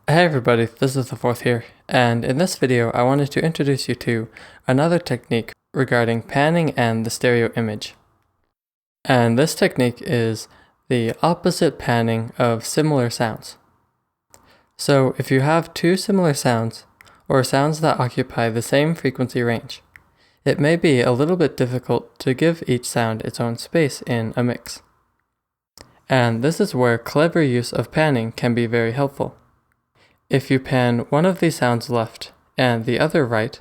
Hey everybody, this is the fourth here, and in this video I wanted to introduce you to another technique regarding panning and the stereo image. And this technique is the opposite panning of similar sounds. So if you have two similar sounds, or sounds that occupy the same frequency range, it may be a little bit difficult to give each sound its own space in a mix. And this is where clever use of panning can be very helpful. If you pan one of these sounds left and the other right,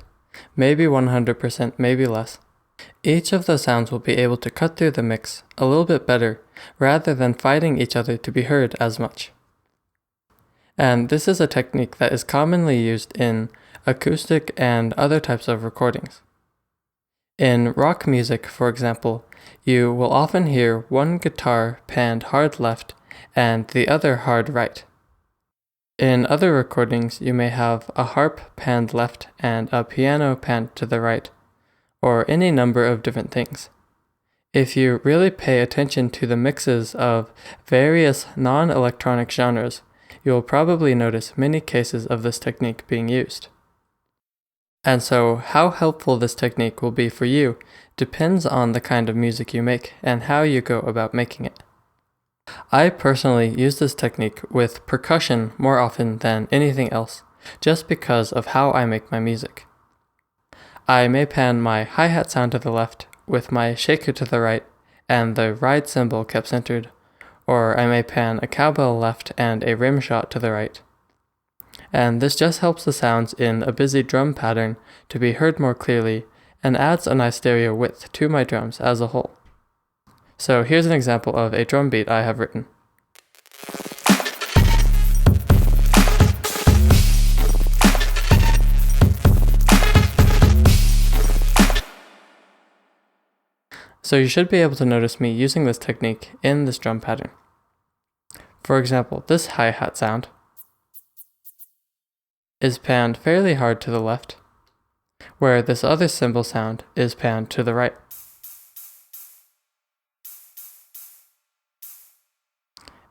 maybe 100%, maybe less, each of those sounds will be able to cut through the mix a little bit better rather than fighting each other to be heard as much. And this is a technique that is commonly used in acoustic and other types of recordings. In rock music, for example, you will often hear one guitar panned hard left and the other hard right. In other recordings, you may have a harp panned left and a piano panned to the right, or any number of different things. If you really pay attention to the mixes of various non-electronic genres, you will probably notice many cases of this technique being used. And so, how helpful this technique will be for you depends on the kind of music you make and how you go about making it. I personally use this technique with percussion more often than anything else, just because of how I make my music. I may pan my hi-hat sound to the left with my shaker to the right and the ride cymbal kept centered, or I may pan a cowbell left and a rim shot to the right. And this just helps the sounds in a busy drum pattern to be heard more clearly and adds a nice stereo width to my drums as a whole. So here's an example of a drum beat I have written. So you should be able to notice me using this technique in this drum pattern. For example, this hi-hat sound is panned fairly hard to the left, where this other cymbal sound is panned to the right.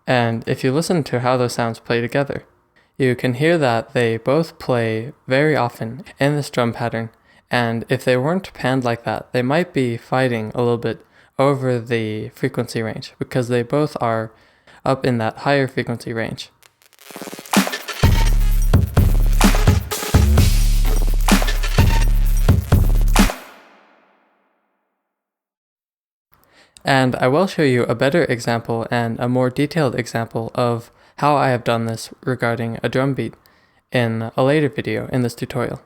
And if you listen to how those sounds play together, you can hear that they both play very often in this drum pattern, and if they weren't panned like that, they might be fighting a little bit over the frequency range, because they both are up in that higher frequency range. And I will show you a better example and a more detailed example of how I have done this regarding a drum beat in a later video in this tutorial.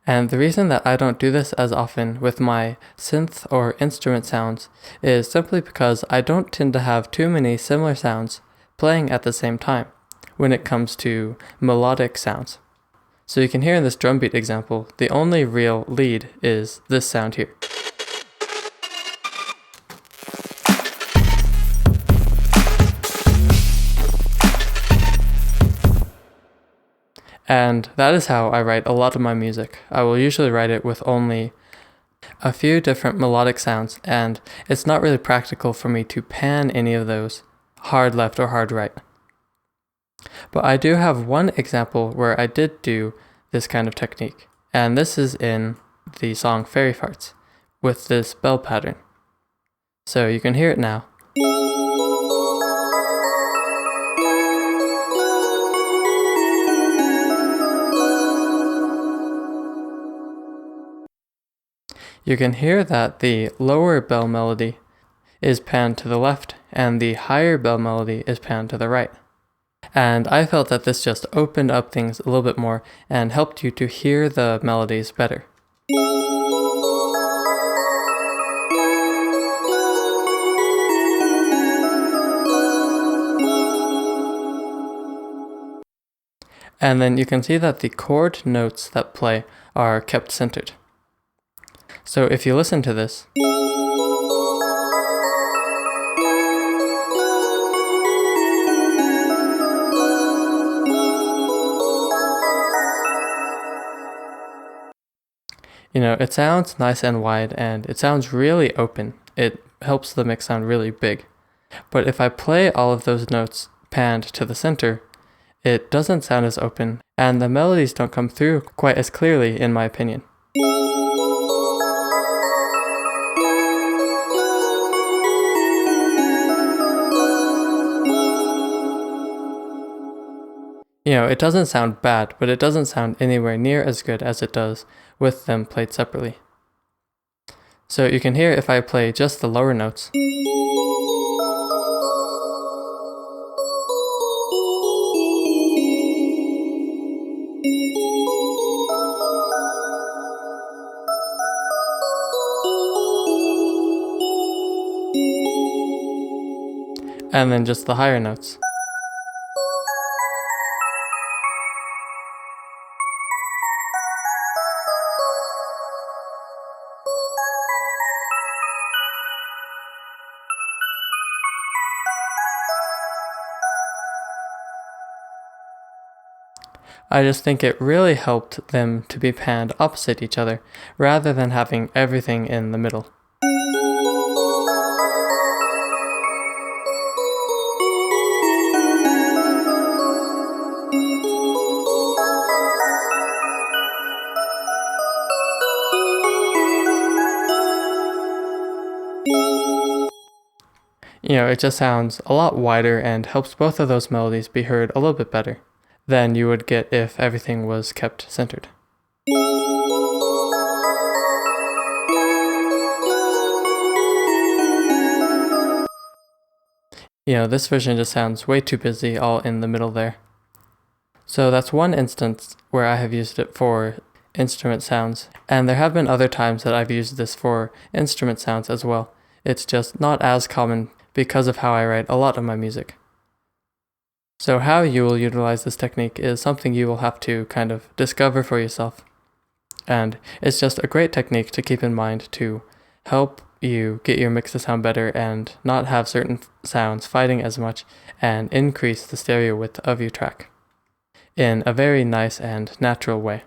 And the reason that I don't do this as often with my synth or instrument sounds is simply because I don't tend to have too many similar sounds playing at the same time when it comes to melodic sounds. So you can hear in this drum beat example, the only real lead is this sound here. And that is how I write a lot of my music. I will usually write it with only a few different melodic sounds, and it's not really practical for me to pan any of those hard left or hard right. But I do have one example where I did do this kind of technique, and this is in the song Fairy Farts with this bell pattern. So you can hear it now. You can hear that the lower bell melody is panned to the left and the higher bell melody is panned to the right. And I felt that this just opened up things a little bit more and helped you to hear the melodies better. And then you can see that the chord notes that play are kept centered. So if you listen to this, it sounds nice and wide and it sounds really open. It helps the mix sound really big. But if I play all of those notes panned to the center, it doesn't sound as open, and the melodies don't come through quite as clearly in my opinion. It doesn't sound bad, but it doesn't sound anywhere near as good as it does with them played separately. So you can hear if I play just the lower notes. And then just the higher notes. I just think it really helped them to be panned opposite each other, rather than having everything in the middle. It just sounds a lot wider and helps both of those melodies be heard a little bit better than you would get if everything was kept centered. This version just sounds way too busy all in the middle there. So that's one instance where I have used it for instrument sounds, and there have been other times that I've used this for instrument sounds as well. It's just not as common because of how I write a lot of my music. So how you will utilize this technique is something you will have to kind of discover for yourself. And it's just a great technique to keep in mind to help you get your mix to sound better and not have certain sounds fighting as much, and increase the stereo width of your track in a very nice and natural way.